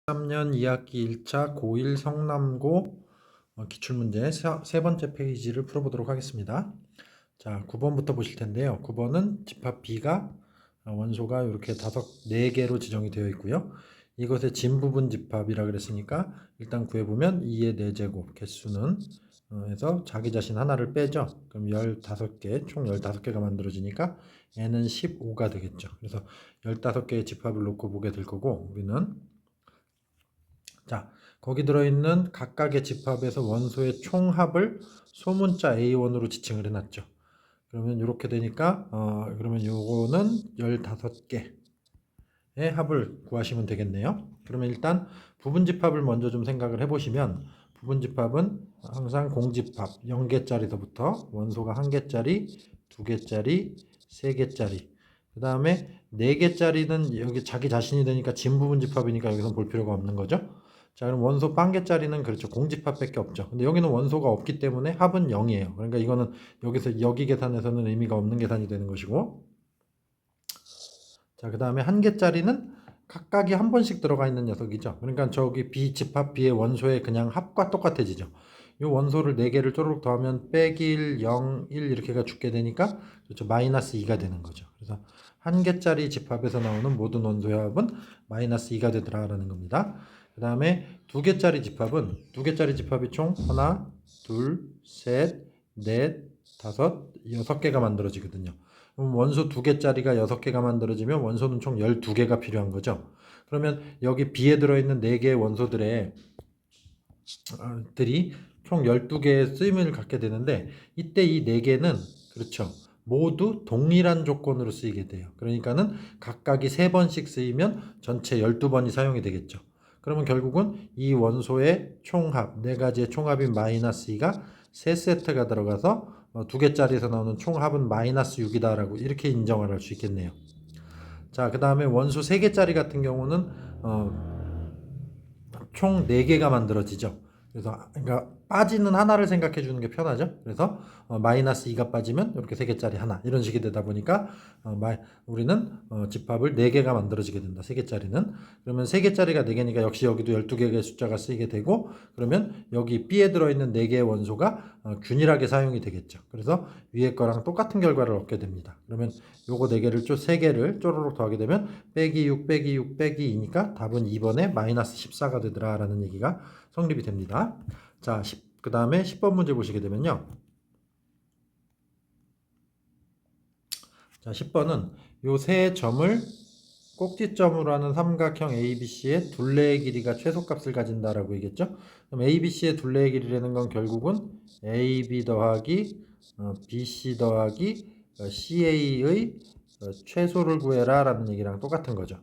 3년 2학기 1차 고1 성남고 기출문제 세 번째 페이지를 풀어보도록 하겠습니다. 자, 9번부터 보실 텐데요. 9번은 집합 B가 원소가 이렇게 4개로 지정이 되어 있고요. 이것의 진부분 집합이라 그랬으니까 일단 구해보면 2의 4제곱 개수는 해서 자기 자신 하나를 빼죠. 그럼 15개, 총 15개가 만들어지니까 n은 15가 되겠죠. 그래서 15개의 집합을 놓고 보게 될 거고, 우리는 자, 거기 들어있는 각각의 집합에서 원소의 총합을 소문자 A1으로 지칭을 해놨죠. 그러면 이렇게 되니까 그러면 요거는 15개의 합을 구하시면 되겠네요. 그러면 일단 부분집합을 먼저 좀 생각을 해보시면, 부분집합은 항상 공집합 0개짜리서부터 원소가 1개짜리, 2개짜리, 3개짜리, 그 다음에 4개짜리는 여기 자기 자신이 되니까 진부분집합이니까 여기서 볼 필요가 없는 거죠. 자, 그럼 원소 1개짜리는 그렇죠. 공집합밖에 없죠. 근데 여기는 원소가 없기 때문에 합은 0이에요. 그러니까 이거는 여기 계산에서는 의미가 없는 계산이 되는 것이고, 자, 그 다음에 1개짜리는 각각이 한 번씩 들어가 있는 녀석이죠. 그러니까 저기 B 집합 B의 원소의 그냥 합과 똑같아지죠. 이 원소를 4개를 쪼르륵 더하면 빼기 1, 0, 1 이렇게가 죽게 되니까 그렇죠. 마이너스 2가 되는 거죠. 그래서 1개짜리 집합에서 나오는 모든 원소의 합은 마이너스 2가 되더라라는 겁니다. 그 다음에 2개짜리 집합은 2개짜리 집합이 총 하나, 둘, 셋, 넷, 다섯, 6개가 만들어지거든요. 그럼 원소 2개짜리가 6개가 만들어지면 원소는 총 12개가 필요한 거죠. 그러면 여기 B에 들어있는 4개의 원소들의 들이 총 12개의 쓰임을 갖게 되는데, 이때 이 4개는 그렇죠. 모두 동일한 조건으로 쓰이게 돼요. 그러니까는 각각이 3번씩 쓰이면 전체 12번이 사용이 되겠죠. 그러면 결국은 이 원소의 총합, 4가지의 총합인 마이너스 2가 3세트가 들어가서 2개짜리에서 나오는 총합은 마이너스 6이다 라고 이렇게 인정을 할 수 있겠네요. 자, 그 다음에 원소 3개짜리 같은 경우는 총 4개가 만들어지죠. 그래서 그러니까 빠지는 하나를 생각해 주는 게 편하죠. 그래서 마이너스 2가 빠지면 이렇게 3개짜리 하나 이런 식이 되다 보니까 우리는 집합을 4개가 만들어지게 된다. 3개짜리는. 그러면 3개짜리가 4개니까 역시 여기도 12개의 숫자가 쓰이게 되고, 그러면 여기 B에 들어있는 4개의 원소가 균일하게 사용이 되겠죠. 그래서 위에 거랑 똑같은 결과를 얻게 됩니다. 그러면 요거 4개를 3개를 쪼르륵 더하게 되면 빼기 6 빼기 6 빼기 2니까 답은 2번에 마이너스 14가 되더라 라는 얘기가 성립이 됩니다. 자, 그 다음에 10번 문제 보시게 되면요. 자, 10번은 요 세 점을 꼭지점으로 하는 삼각형 ABC의 둘레의 길이가 최소값을 가진다라고 얘기했죠. 그럼 ABC의 둘레의 길이라는 건 결국은 AB 더하기 BC 더하기 CA의 최소를 구해라 라는 얘기랑 똑같은 거죠.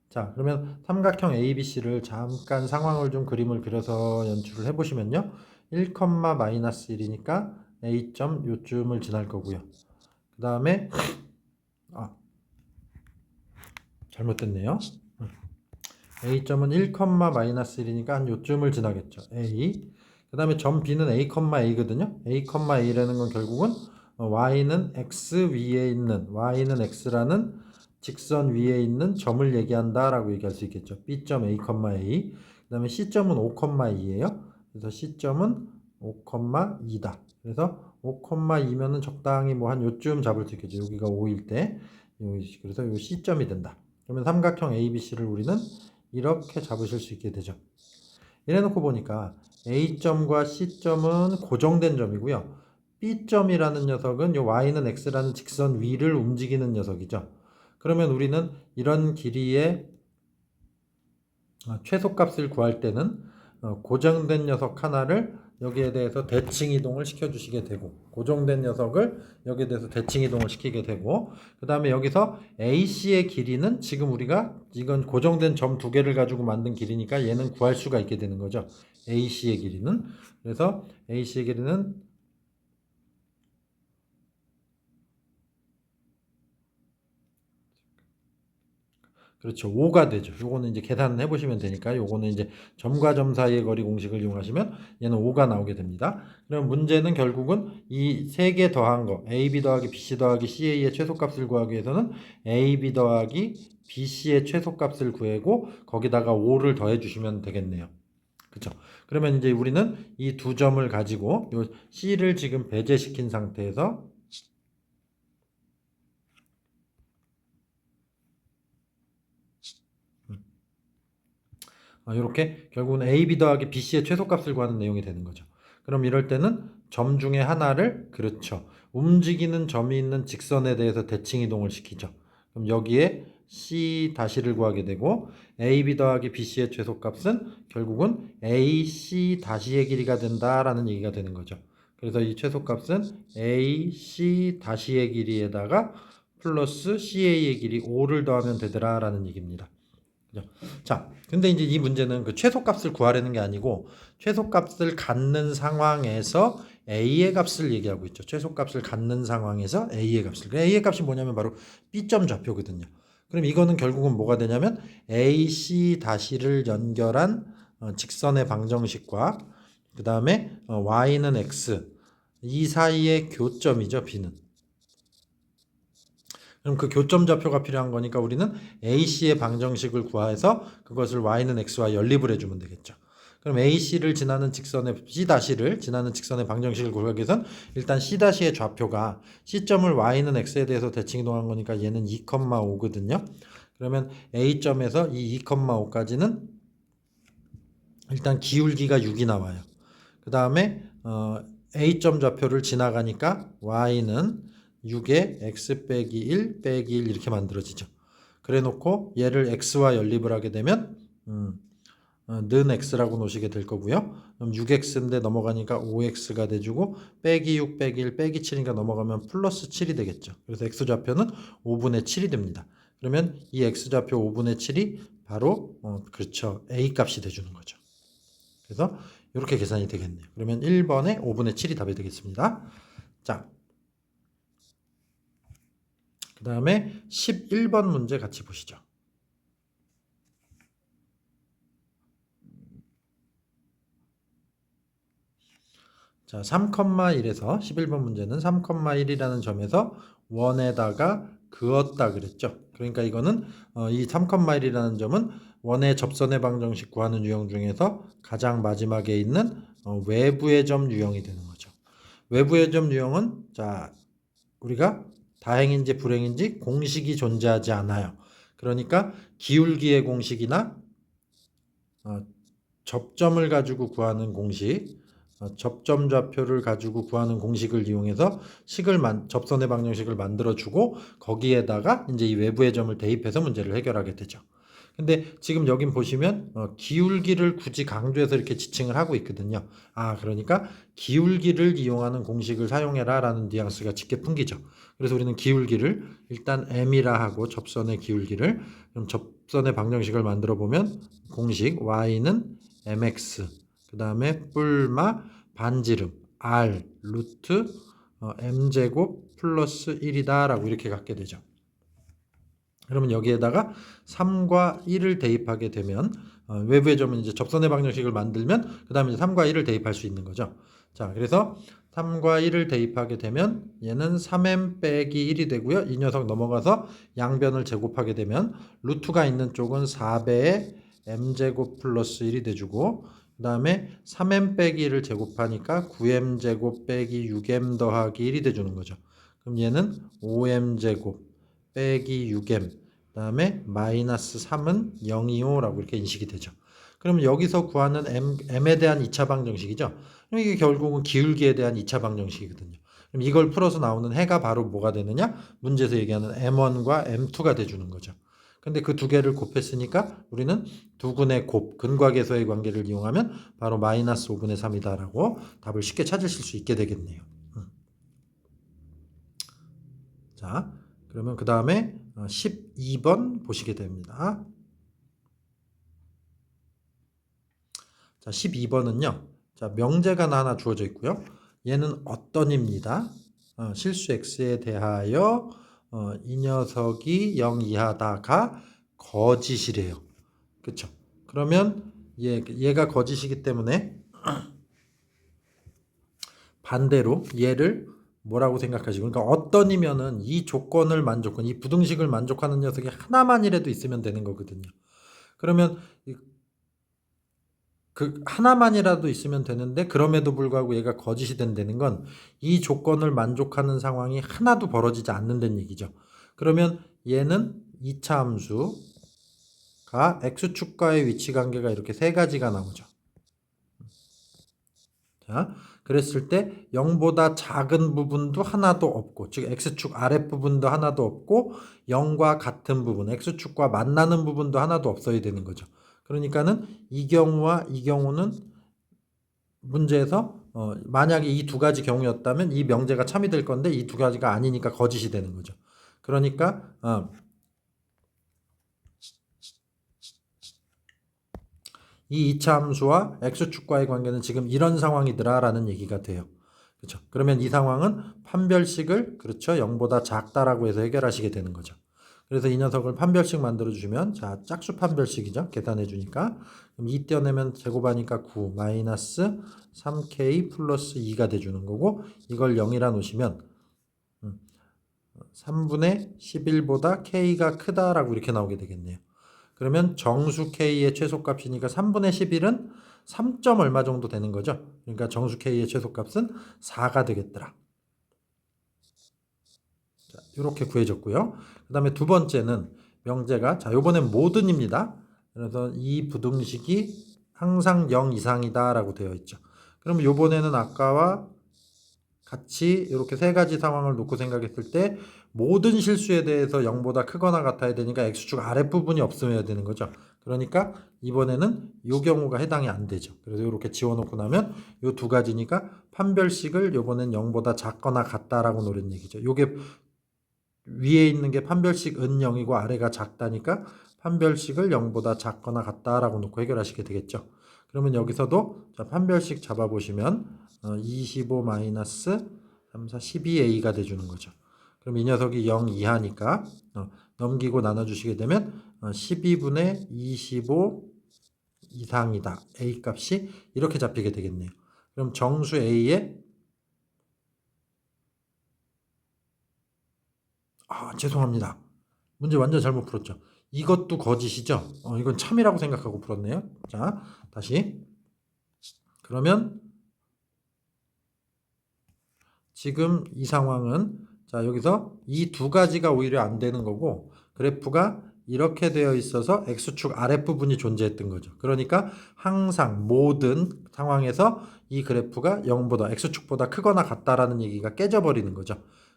자, 그러면 삼각형 ABC를 잠깐 상황을 좀 그림을 그려서 연출을 해보시면요. 1, 마이너스 1이니까 A점 요쯤을 지날 거고요. 그 다음에 잘못됐네요. A점은 1, 마이너스 1이니까 한 요쯤을 지나겠죠. A. 그 다음에 점 B는 A, A거든요. A, A라는 건 결국은 Y는 X 위에 있는, Y는 X라는 직선 위에 있는 점을 얘기한다 라고 얘기할 수 있겠죠. B점 A, A. 그 다음에 C점은 5, 2예요. 그래서 C점은 5, 2다. 그래서 5, 2면은 적당히 뭐 한 요쯤 잡을 수 있겠죠. 여기가 5일 때. 그래서 요 C점이 된다. 그러면 삼각형 ABC를 우리는 이렇게 잡으실 수 있게 되죠. 이래놓고 보니까 A점과 C점은 고정된 점이고요. B점이라는 녀석은 요 Y는 X라는 직선 위를 움직이는 녀석이죠. 그러면 우리는 이런 길이의 최소값을 구할 때는 고정된 녀석 하나를 여기에 대해서 대칭 이동을 시켜주시게 되고, 고정된 녀석을 여기에 대해서 대칭 이동을 시키게 되고, 그 다음에 여기서 AC의 길이는 지금 우리가 이건 고정된 점 2개를 가지고 만든 길이니까 얘는 구할 수가 있게 되는 거죠. AC의 길이는. 그래서 AC의 길이는 그렇죠. 5가 되죠. 요거는 이제 계산을 해보시면 되니까 요거는 이제 점과 점 사이의 거리 공식을 이용하시면 얘는 5가 나오게 됩니다. 그럼 문제는 결국은 이 세 개 더한 거 AB 더하기 BC 더하기 CA의 최소값을 구하기 위해서는 AB 더하기 BC의 최소값을 구하고 거기다가 5를 더해 주시면 되겠네요. 그렇죠. 그러면 이제 우리는 이 두 점을 가지고 요 C를 지금 배제시킨 상태에서 이렇게 결국은 AB 더하기 BC의 최소값을 구하는 내용이 되는 거죠. 그럼 이럴 때는 점 중에 하나를 그렇죠. 움직이는 점이 있는 직선에 대해서 대칭 이동을 시키죠. 그럼 여기에 C 다시를 구하게 되고 AB 더하기 BC의 최소값은 결국은 AC 다시의 길이가 된다라는 얘기가 되는 거죠. 그래서 이 최소값은 AC 다시의 길이에다가 플러스 CA의 길이 5를 더하면 되더라라는 얘기입니다. 자, 근데 이제 이 문제는 그 최소값을 구하려는 게 아니고 최소값을 갖는 상황에서 A의 값을 얘기하고 있죠. 최소값을 갖는 상황에서 A의 값을. 그 A의 값이 뭐냐면 바로 B점 좌표거든요. 그럼 이거는 결국은 뭐가 되냐면 AC 다시를 연결한 직선의 방정식과 그 다음에 Y는 X 이 사이의 교점이죠. B는. 그럼 그 교점 좌표가 필요한 거니까 우리는 AC의 방정식을 구해서 그것을 Y는 X와 연립을 해주면 되겠죠. 그럼 AC를 지나는 직선의 C''를 지나는 직선의 방정식을 구하기 위해선 일단 C''의 좌표가 C점을 Y는 X에 대해서 대칭 이동한 거니까 얘는 2,5거든요. 그러면 A점에서 이 2,5까지는 일단 기울기가 6이 나와요. 그 다음에 A점 좌표를 지나가니까 Y는 6에 x 빼기 1 빼기 1 이렇게 만들어지죠. 그래 놓고 얘를 x와 연립을 하게 되면 는 x라고 놓으시게 될 거고요. 그럼 6x인데 넘어가니까 5x가 돼주고 빼기 6 빼기 1 빼기 7이니까 넘어가면 플러스 7이 되겠죠. 그래서 x좌표는 5분의 7이 됩니다. 그러면 이 x좌표 5분의 7이 바로 그렇죠. a 값이 돼주는 거죠. 그래서 이렇게 계산이 되겠네요. 그러면 1번에 5분의 7이 답이 되겠습니다. 자, 그 다음에 11번 문제 같이 보시죠. 자, 3,1에서 11번 문제는 3,1이라는 점에서 원에다가 그었다 그랬죠. 그러니까 이거는 이 3,1이라는 점은 원의 접선의 방정식 구하는 유형 중에서 가장 마지막에 있는 외부의 점 유형이 되는 거죠. 외부의 점 유형은 자, 우리가 다행인지 불행인지 공식이 존재하지 않아요. 그러니까 기울기의 공식이나 접점을 가지고 구하는 공식, 접점 좌표를 가지고 구하는 공식을 이용해서 접선의 방정식을 만들어주고 거기에다가 이제 이 외부의 점을 대입해서 문제를 해결하게 되죠. 근데 지금 여긴 보시면 기울기를 굳이 강조해서 이렇게 지칭을 하고 있거든요. 그러니까 기울기를 이용하는 공식을 사용해라 라는 뉘앙스가 짙게 풍기죠. 그래서 우리는 기울기를 일단 m이라 하고 접선의 기울기를 그럼 접선의 방정식을 만들어 보면 공식 y는 mx 그 다음에 뿔마 반지름 r 루트 m제곱 플러스 1이다 라고 이렇게 갖게 되죠. 그러면 여기에다가 3과 1을 대입하게 되면 외부의 점은 이제 접선의 방정식을 만들면 그 다음에 3과 1을 대입할 수 있는 거죠. 자, 그래서 3과 1을 대입하게 되면 얘는 3m 빼기 1이 되고요. 이 녀석 넘어가서 양변을 제곱하게 되면 루트가 있는 쪽은 4배의 m제곱 플러스 1이 돼주고 그 다음에 3m 빼기 1을 제곱하니까 9m 제곱 빼기 6m 더하기 1이 돼주는 거죠. 그럼 얘는 5m 제곱 빼기 6m 그 다음에 마이너스 3은 0이요라고 이렇게 인식이 되죠. 그럼 여기서 구하는 m에 대한 2차 방정식이죠. 그럼 이게 결국은 기울기에 대한 2차 방정식이거든요. 그럼 이걸 풀어서 나오는 해가 바로 뭐가 되느냐? 문제에서 얘기하는 m1과 m2가 돼주는 거죠. 근데 그 두 개를 곱했으니까 우리는 두근의 곱, 근과계소의 관계를 이용하면 바로 마이너스 5분의 3이다라고 답을 쉽게 찾으실 수 있게 되겠네요. 자, 그러면 그 다음에 12번 보시게 됩니다. 자, 12번은요. 자, 명제가 하나 주어져 있고요. 얘는 어떤입니다. 실수 x에 대하여 이 녀석이 0 이하다가 거짓이래요. 그쵸? 그러면 얘가 거짓이기 때문에 반대로 얘를 뭐라고 생각하시고, 그러니까 어떤이면은 이 조건을 이 부등식을 만족하는 녀석이 하나만이라도 있으면 되는 거거든요. 그러면 그 하나만이라도 있으면 되는데, 그럼에도 불구하고 얘가 거짓이 된다는 건 이 조건을 만족하는 상황이 하나도 벌어지지 않는다는 얘기죠. 그러면 얘는 2차 함수가 x축과의 위치 관계가 이렇게 세 가지가 나오죠. 자, 그랬을 때 0보다 작은 부분도 하나도 없고, 즉 x축 아랫부분도 하나도 없고 0과 같은 부분, x축과 만나는 부분도 하나도 없어야 되는 거죠. 그러니까는 이 경우와 이 경우는 문제에서 만약에 이 두 가지 경우였다면 이 명제가 참이 될 건데, 이 두 가지가 아니니까 거짓이 되는 거죠. 그러니까 이 2차 함수와 x축과의 관계는 지금 이런 상황이더라 라는 얘기가 돼요. 그렇죠? 그러면 이 상황은 판별식을, 그렇죠, 0보다 작다라고 해서 해결하시게 되는 거죠. 그래서 이 녀석을 판별식 만들어 주시면, 자, 짝수 판별식이죠. 계산해 주니까. 그럼 2 떼어내면 제곱하니까 9 마이너스 3k 플러스 2가 돼 주는 거고, 이걸 0이라 놓으시면 3분의 11보다 k가 크다라고 이렇게 나오게 되겠네요. 그러면 정수 k의 최소값이니까 3분의 11은 3점 얼마 정도 되는 거죠. 그러니까 정수 k의 최소값은 4가 되겠더라. 자, 이렇게 구해졌고요. 그 다음에 두 번째는 명제가, 자, 요번엔 모든입니다. 그래서 이 부등식이 항상 0 이상이다 라고 되어 있죠. 그럼 요번에는 아까와 같이 이렇게 세 가지 상황을 놓고 생각했을 때 모든 실수에 대해서 0보다 크거나 같아야 되니까 x축 아랫부분이 없어야 되는 거죠. 그러니까 이번에는 이 경우가 해당이 안 되죠. 그래서 이렇게 지워놓고 나면 이 두 가지니까 판별식을 이번엔 0보다 작거나 같다라고 노린 얘기죠. 요게 위에 있는 게 판별식 은 0이고 아래가 작다니까 판별식을 0보다 작거나 같다라고 놓고 해결하시게 되겠죠. 그러면 여기서도 자, 판별식 잡아보시면 25 마이너스 3, 4, 12a가 돼주는 거죠. 그럼 이 녀석이 0 이하니까 넘기고 나눠주시게 되면 12분의 25 이상이다. a 값이 이렇게 잡히게 되겠네요. 그럼 정수 a의 죄송합니다. 문제 완전 잘못 풀었죠. 이것도 거짓이죠. 이건 참이라고 생각하고 풀었네요. 자, 다시. 그러면 지금 이 상황은, 자, 여기서 이 두 가지가 오히려 안 되는 거고, 그래프가 이렇게 되어 있어서 x축 아랫부분이 존재했던 거죠. 그러니까 항상 모든 상황에서 이 그래프가 0보다 x축보다 크거나 같다라는 얘기가 깨져버리는 거죠.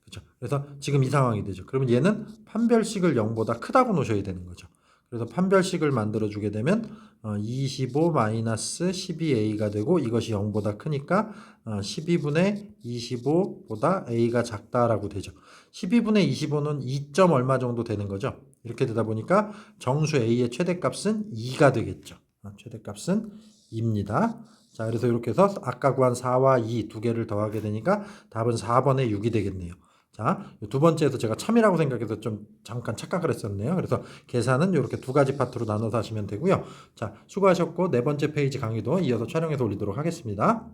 그렇죠? 그래서 지금 이 상황이 되죠. 그러면 얘는 판별식을 0보다 크다고 놓으셔야 되는 거죠. 그래서 판별식을 만들어 주게 되면 25 마이너스 12a가 되고, 이것이 0보다 크니까 12분의 25보다 a가 작다라고 되죠. 12분의 25는 2점 얼마 정도 되는 거죠. 이렇게 되다 보니까 정수 a의 최대값은 2가 되겠죠. 최대값은 2입니다. 자, 그래서 이렇게 해서 아까 구한 4와 2 두 개를 더하게 되니까 답은 4번의 6이 되겠네요. 자, 두 번째에서 제가 참이라고 생각해서 좀 잠깐 착각을 했었네요. 그래서 계산은 이렇게 두 가지 파트로 나눠서 하시면 되고요. 자, 수고하셨고 네 번째 페이지 강의도 이어서 촬영해서 올리도록 하겠습니다.